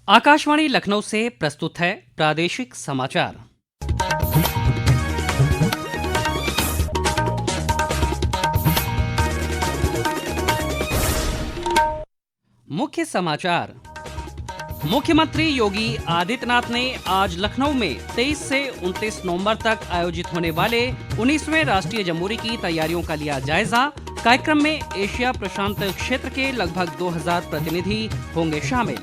आकाशवाणी लखनऊ से प्रस्तुत है प्रादेशिक समाचार। मुख्य समाचार। मुख्यमंत्री योगी आदित्यनाथ ने आज लखनऊ में 23 से 29 नवंबर तक आयोजित होने वाले 19वें राष्ट्रीय जमहूरी की तैयारियों का लिया जायजा। कार्यक्रम में एशिया प्रशांत क्षेत्र के लगभग 2000 प्रतिनिधि होंगे शामिल।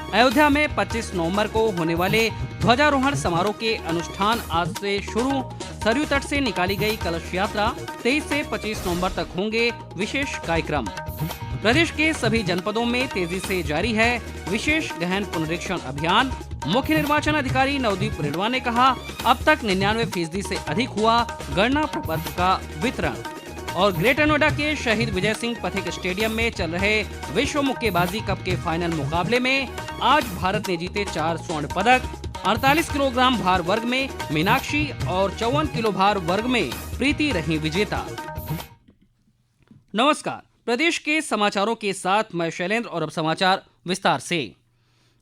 अयोध्या में 25 नवंबर को होने वाले ध्वजारोहण समारोह के अनुष्ठान आज से शुरू। सरयू तट से निकाली गई कलश यात्रा 23 से 25 नवंबर तक होंगे विशेष कार्यक्रम। प्रदेश के सभी जनपदों में तेजी से जारी है विशेष गहन पुनरीक्षण अभियान। मुख्य निर्वाचन अधिकारी नवदीप रेणुआ ने कहा, अब तक 99% से अधिक हुआ गणना प्रपत्र का वितरण। और ग्रेटर नोएडा के शहीद विजय सिंह पथिक स्टेडियम में चल रहे विश्व मुक्केबाजी कप के फाइनल मुकाबले में आज भारत ने जीते 4 स्वर्ण पदक। 48 किलोग्राम भार वर्ग में मीनाक्षी और 54 किलो भार वर्ग में प्रीति रही विजेता। नमस्कार, प्रदेश के समाचारों के साथ मैं शैलेंद्र और अब समाचार विस्तार से।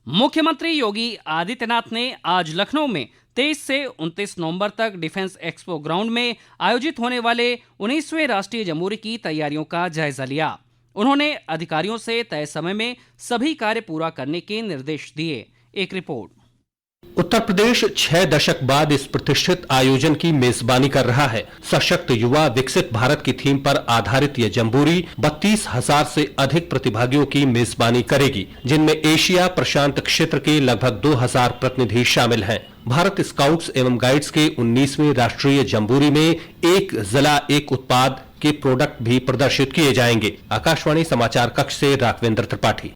मुख्यमंत्री योगी आदित्यनाथ ने आज लखनऊ में 23 से 29 नवंबर तक डिफेंस एक्सपो ग्राउंड में आयोजित होने वाले 19वें राष्ट्रीय जमहूरी की तैयारियों का जायजा लिया। उन्होंने अधिकारियों से तय समय में सभी कार्य पूरा करने के निर्देश दिए। एक रिपोर्ट। उत्तर प्रदेश 6 दशक बाद इस प्रतिष्ठित आयोजन की मेजबानी कर रहा है। सशक्त युवा विकसित भारत की थीम पर आधारित यह जम्बूरी 32,000 से अधिक प्रतिभागियों की मेजबानी करेगी, जिनमें एशिया प्रशांत क्षेत्र के लगभग 2000 प्रतिनिधि शामिल हैं। भारत स्काउट्स एवं गाइड्स के 19वें राष्ट्रीय जम्बूरी में एक जिला एक उत्पाद के प्रोडक्ट भी प्रदर्शित किए जाएंगे। आकाशवाणी समाचार कक्ष से राघवेंद्र त्रिपाठी।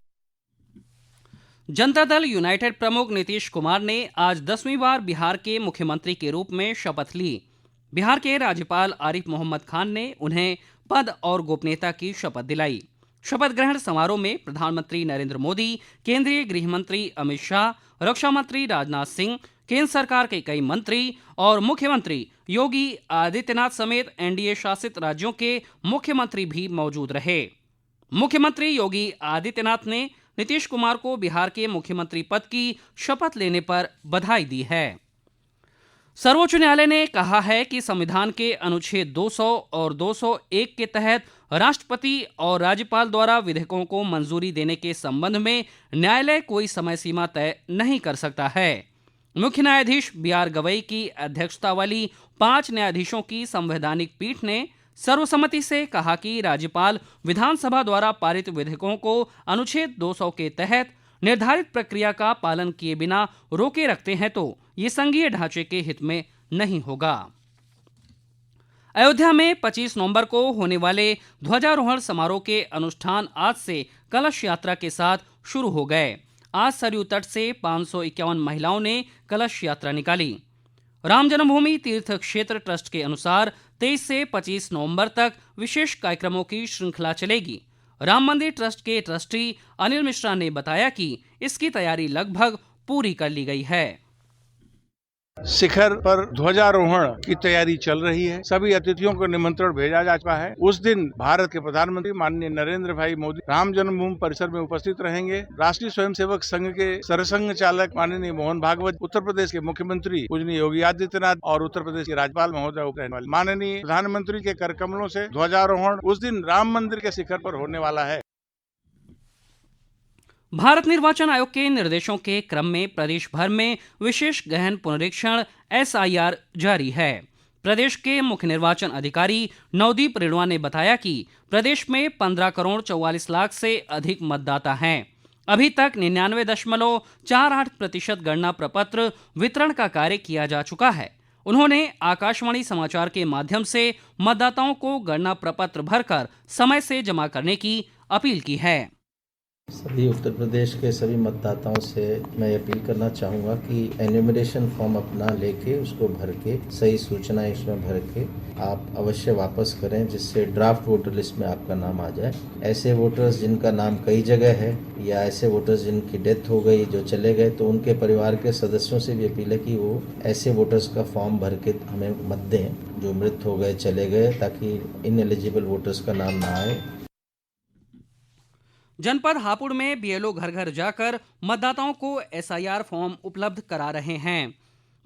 जनता दल यूनाइटेड प्रमुख नीतीश कुमार ने आज 10वीं बार बिहार के मुख्यमंत्री के रूप में शपथ ली। बिहार के राज्यपाल आरिफ मोहम्मद खान ने उन्हें पद और गोपनीयता की शपथ दिलाई। शपथ ग्रहण समारोह में प्रधानमंत्री नरेंद्र मोदी, केंद्रीय गृह मंत्री अमित शाह, रक्षा मंत्री राजनाथ सिंह, केंद्र सरकार के कई मंत्री और मुख्यमंत्री योगी आदित्यनाथ समेत एनडीए शासित राज्यों के मुख्यमंत्री भी मौजूद रहे। मुख्यमंत्री योगी आदित्यनाथ ने नीतीश कुमार को बिहार के मुख्यमंत्री पद की शपथ लेने पर बधाई दी है। सर्वोच्च न्यायालय ने कहा है कि संविधान के अनुच्छेद 200 और 201 के तहत राष्ट्रपति और राज्यपाल द्वारा विधेयकों को मंजूरी देने के संबंध में न्यायालय कोई समय सीमा तय नहीं कर सकता है। मुख्य न्यायाधीश BR गवई की अध्यक्षता वाली 5 न्यायाधीशों की संवैधानिक पीठ ने सर्वसम्मति से कहा कि राज्यपाल विधानसभा द्वारा पारित विधेयकों को अनुच्छेद 200 के तहत निर्धारित प्रक्रिया का पालन किए बिना रोके रखते हैं तो ये संघीय ढांचे के हित में नहीं होगा। अयोध्या में 25 नवंबर को होने वाले ध्वजारोहण समारोह के अनुष्ठान आज से कलश यात्रा के साथ शुरू हो गए। आज सरयू तट से 551 महिलाओं ने कलश यात्रा निकाली। राम जन्मभूमि तीर्थ क्षेत्र ट्रस्ट के अनुसार 23 से 25 नवंबर तक विशेष कार्यक्रमों की श्रृंखला चलेगी। राम मंदिर ट्रस्ट के ट्रस्टी अनिल मिश्रा ने बताया कि इसकी तैयारी लगभग पूरी कर ली गई है। शिखर पर ध्वजारोहण की तैयारी चल रही है। सभी अतिथियों को निमंत्रण भेजा जा चुका है। उस दिन भारत के प्रधानमंत्री माननीय नरेंद्र भाई मोदी राम जन्मभूमि परिसर में उपस्थित रहेंगे। राष्ट्रीय स्वयंसेवक संघ के सरसंघ चालक माननीय मोहन भागवत, उत्तर प्रदेश के मुख्यमंत्री पूजनीय योगी आदित्यनाथ और उत्तर प्रदेश के राज्यपाल महोदय रहने वाले माननीय प्रधानमंत्री के कर कमलों से ध्वजारोहण उस दिन राम मंदिर के शिखर पर होने वाला है। भारत निर्वाचन आयोग के निर्देशों के क्रम में प्रदेश भर में विशेष गहन पुनरीक्षण SIR जारी है। प्रदेश के मुख्य निर्वाचन अधिकारी नवदीप रेणुआ ने बताया कि प्रदेश में 15 करोड़ 44 लाख से अधिक मतदाता हैं। अभी तक 99.48% गणना प्रपत्र वितरण का कार्य किया जा चुका है। उन्होंने आकाशवाणी समाचार के माध्यम से मतदाताओं को गणना प्रपत्र भरकर समय से जमा करने की अपील की है। सभी उत्तर प्रदेश के सभी मतदाताओं से मैं अपील करना चाहूँगा कि एन्यूमरेशन फॉर्म अपना लेके उसको भर के सही सूचनाएं इसमें भर के आप अवश्य वापस करें, जिससे ड्राफ्ट वोटर लिस्ट में आपका नाम आ जाए। ऐसे वोटर्स जिनका नाम कई जगह है या ऐसे वोटर्स जिनकी डेथ हो गई जो चले गए, तो उनके परिवार के सदस्यों से भी अपील है कि वो ऐसे वोटर्स का फॉर्म भर के हमें मत दें जो मृत हो गए, चले गए, ताकि इनएलिजिबल वोटर्स का नाम ना आए। जनपद हापुड़ में बीएलओ घर घर जाकर मतदाताओं को एसआईआर फॉर्म उपलब्ध करा रहे हैं।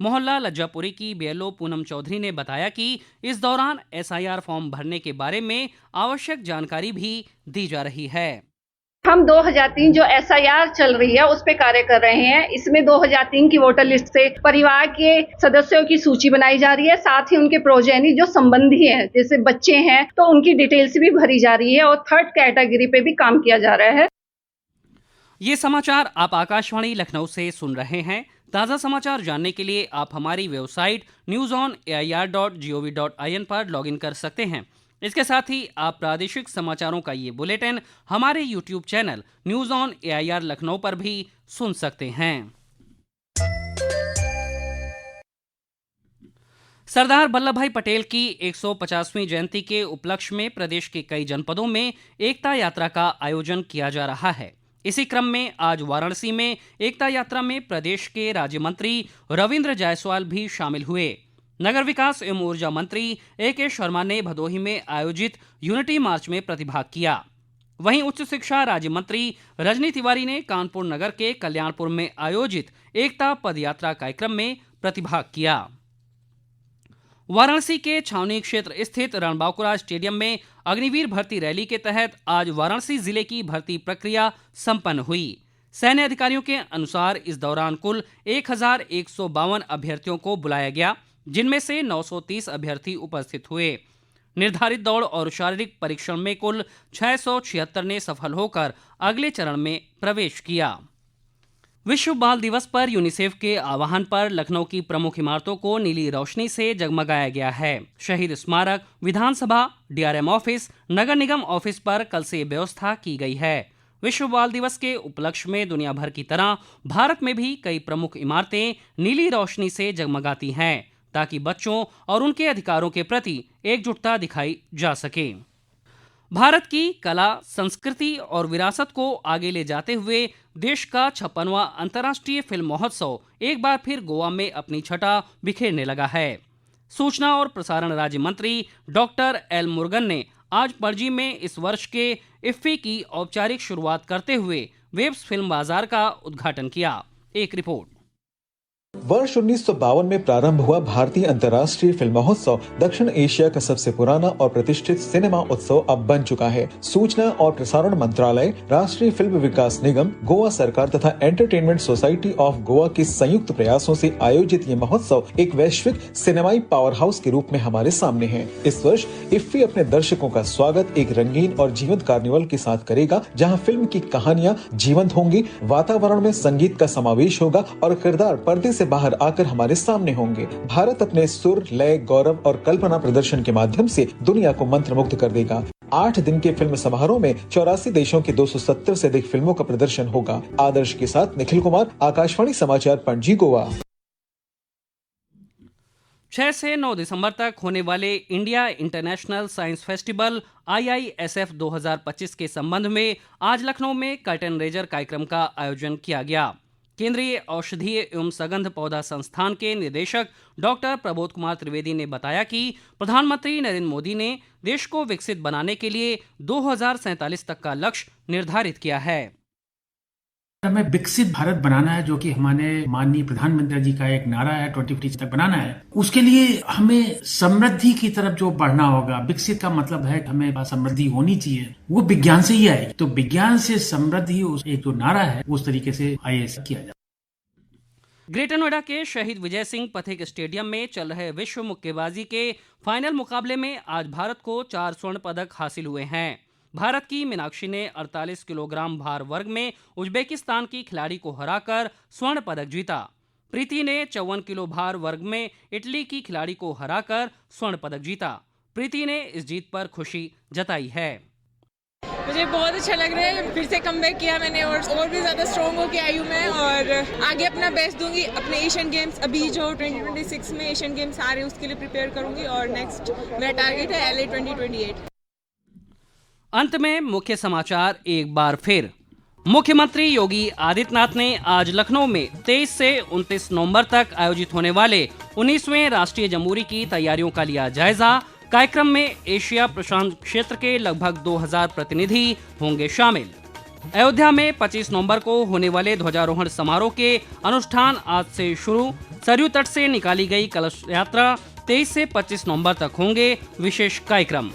मोहल्ला लज्जापुरी की बीएलओ पूनम चौधरी ने बताया कि इस दौरान एसआईआर फॉर्म भरने के बारे में आवश्यक जानकारी भी दी जा रही है। हम 2003 जो एसआईआर चल रही है उस पे कार्य कर रहे हैं। इसमें 2003 की वोटर लिस्ट से परिवार के सदस्यों की सूची बनाई जा रही है, साथ ही उनके प्रोजेनी जो संबंधी हैं, जैसे बच्चे हैं तो उनकी डिटेल्स भी भरी जा रही है और थर्ड कैटेगरी पे भी काम किया जा रहा है। ये समाचार आप आकाशवाणी लखनऊ से सुन रहे हैं। ताज़ा समाचार जानने के लिए आप हमारी वेबसाइट newsonair.gov.in पर लॉगिन कर सकते हैं। इसके साथ ही आप प्रादेशिक समाचारों का ये बुलेटिन हमारे YouTube channel news on AIR Lucknow पर भी सुन सकते हैं। सरदार वल्लभ भाई पटेल की 150वीं जयंती के उपलक्ष्य में प्रदेश के कई जनपदों में एकता यात्रा का आयोजन किया जा रहा है। इसी क्रम में आज वाराणसी में एकता यात्रा में प्रदेश के राज्य मंत्री रविंद्र जायसवाल भी शामिल हुए। नगर विकास एवं ऊर्जा मंत्री ए.के. शर्मा ने भदोही में आयोजित यूनिटी मार्च में प्रतिभाग किया। वहीं उच्च शिक्षा राज्य मंत्री रजनी तिवारी ने कानपुर नगर के कल्याणपुर में आयोजित एकता पदयात्रा कार्यक्रम में प्रतिभाग किया। वाराणसी के छावनी क्षेत्र स्थित रणबांकुरा स्टेडियम में अग्निवीर भर्ती रैली के तहत आज वाराणसी जिले की भर्ती प्रक्रिया संपन्न हुई। सैन्य अधिकारियों के अनुसार इस दौरान कुल 1152 अभ्यर्थियों को बुलाया गया, जिनमें से 930 अभ्यर्थी उपस्थित हुए। निर्धारित दौड़ और शारीरिक परीक्षण में कुल 676 ने सफल होकर अगले चरण में प्रवेश किया। विश्व बाल दिवस पर यूनिसेफ के आह्वान पर लखनऊ की प्रमुख इमारतों को नीली रोशनी से जगमगाया गया है। शहीद स्मारक, विधानसभा, डीआरएम ऑफिस, नगर निगम ऑफिस पर कल से व्यवस्था की गई है। विश्व बाल दिवस के उपलक्ष्य में दुनिया भर की तरह भारत में भी कई प्रमुख इमारतें नीली रोशनी से जगमगाती हैं, ताकि बच्चों और उनके अधिकारों के प्रति एकजुटता दिखाई जा सके। भारत की कला, संस्कृति और विरासत को आगे ले जाते हुए देश का 56वां अंतर्राष्ट्रीय फिल्म महोत्सव एक बार फिर गोवा में अपनी छटा बिखेरने लगा है। सूचना और प्रसारण राज्य मंत्री डॉक्टर एल मुरुगन ने आज पणजी में इस वर्ष के इफ्फी की औपचारिक शुरुआत करते हुए वेब्स फिल्म बाजार का उद्घाटन किया। एक रिपोर्ट। वर्ष 1952 में प्रारंभ हुआ भारतीय अंतर्राष्ट्रीय फिल्म महोत्सव दक्षिण एशिया का सबसे पुराना और प्रतिष्ठित सिनेमा उत्सव अब बन चुका है। सूचना और प्रसारण मंत्रालय, राष्ट्रीय फिल्म विकास निगम, गोवा सरकार तथा एंटरटेनमेंट सोसाइटी ऑफ गोवा के संयुक्त प्रयासों से आयोजित ये महोत्सव एक वैश्विक सिनेमाई पावर हाउस के रूप में हमारे सामने है। इस वर्ष इफ्फी अपने दर्शकों का स्वागत एक रंगीन और जीवंत कार्निवल के साथ करेगा, जहाँ फिल्म की कहानियाँ जीवंत होंगी, वातावरण में संगीत का समावेश होगा और किरदार पर्दे से बाहर आकर हमारे सामने होंगे। भारत अपने सुर, लय, गौरव और कल्पना प्रदर्शन के माध्यम से दुनिया को मंत्रमुग्ध कर देगा। 8 दिन के फिल्म समारोह में 84 देशों की 270 से अधिक फिल्मों का प्रदर्शन होगा। आदर्श के साथ निखिल कुमार, आकाशवाणी समाचार, पणजी, गोवा। 6 से 9 दिसंबर तक होने वाले India international science festival IISF 2025 के संबंध में आज लखनऊ में कर्टन रेजर कार्यक्रम का आयोजन किया गया। केंद्रीय औषधीय एवं सगंध पौधा संस्थान के निदेशक डॉक्टर प्रबोध कुमार त्रिवेदी ने बताया कि प्रधानमंत्री नरेंद्र मोदी ने देश को विकसित बनाने के लिए 2047 तक का लक्ष्य निर्धारित किया है। हमें विकसित भारत बनाना है, जो कि हमारे माननीय प्रधानमंत्री जी का एक नारा है, 2050 तक बनाना है। उसके लिए हमें समृद्धि की तरफ जो बढ़ना होगा। विकसित का मतलब है हमें समृद्धि होनी चाहिए, वो विज्ञान से ही आएगी। तो विज्ञान से समृद्धि एक जो नारा है उस तरीके से IISF किया जाए। ग्रेटर नोएडा के शहीद विजय सिंह पथिक स्टेडियम में चल रहे विश्व मुक्केबाजी के फाइनल मुकाबले में आज भारत को 4 स्वर्ण पदक हासिल हुए हैं। भारत की मीनाक्षी ने 48 किलोग्राम भार वर्ग में उज्बेकिस्तान की खिलाड़ी को हराकर स्वर्ण पदक जीता। प्रीति ने 54 किलो भार वर्ग में इटली की खिलाड़ी को हराकर स्वर्ण पदक जीता। प्रीति ने इस जीत पर खुशी जताई है। मुझे बहुत अच्छा लग रहा है, फिर से कमबैक किया मैंने और भी ज्यादा स्ट्रॉन्ग होके आई हूँ मैं, और आगे अपना बेस्ट दूंगी। अपने एशियन गेम्स अभी जो 2026 में एशियन गेम्स आ रहे हैं उसके लिए प्रिपेयर करूंगी, और नेक्स्ट मेरा टारगेट है LA 2028। अंत में मुख्य समाचार एक बार फिर। मुख्यमंत्री योगी आदित्यनाथ ने आज लखनऊ में 23 से 29 नवंबर तक आयोजित होने वाले 19वें राष्ट्रीय जमहूरी की तैयारियों का लिया जायजा। कार्यक्रम में एशिया प्रशांत क्षेत्र के लगभग 2000 प्रतिनिधि होंगे शामिल। अयोध्या में 25 नवंबर को होने वाले ध्वजारोहण समारोह के अनुष्ठान आज से शुरू। सरयू तट से निकाली गई कलश यात्रा 23 से 25 नवंबर तक होंगे विशेष कार्यक्रम।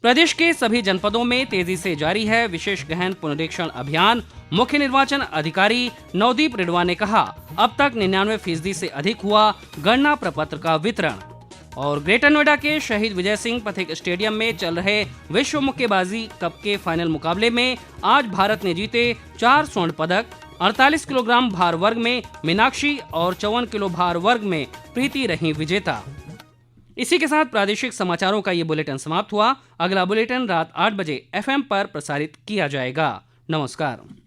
प्रदेश के सभी जनपदों में तेजी से जारी है विशेष गहन पुनरीक्षण अभियान। मुख्य निर्वाचन अधिकारी नवदीप रिडवा ने कहा, अब तक 99% से अधिक हुआ गणना प्रपत्र का वितरण। और ग्रेटर नोएडा के शहीद विजय सिंह पथिक स्टेडियम में चल रहे विश्व मुक्केबाजी कप के फाइनल मुकाबले में आज भारत ने जीते 4 स्वर्ण पदक। 48 किलोग्राम भार वर्ग में मीनाक्षी और 54 किलो भार वर्ग में प्रीति रही विजेता। इसी के साथ प्रादेशिक समाचारों का ये बुलेटिन समाप्त हुआ। अगला बुलेटिन रात 8 बजे FM पर प्रसारित किया जाएगा। नमस्कार।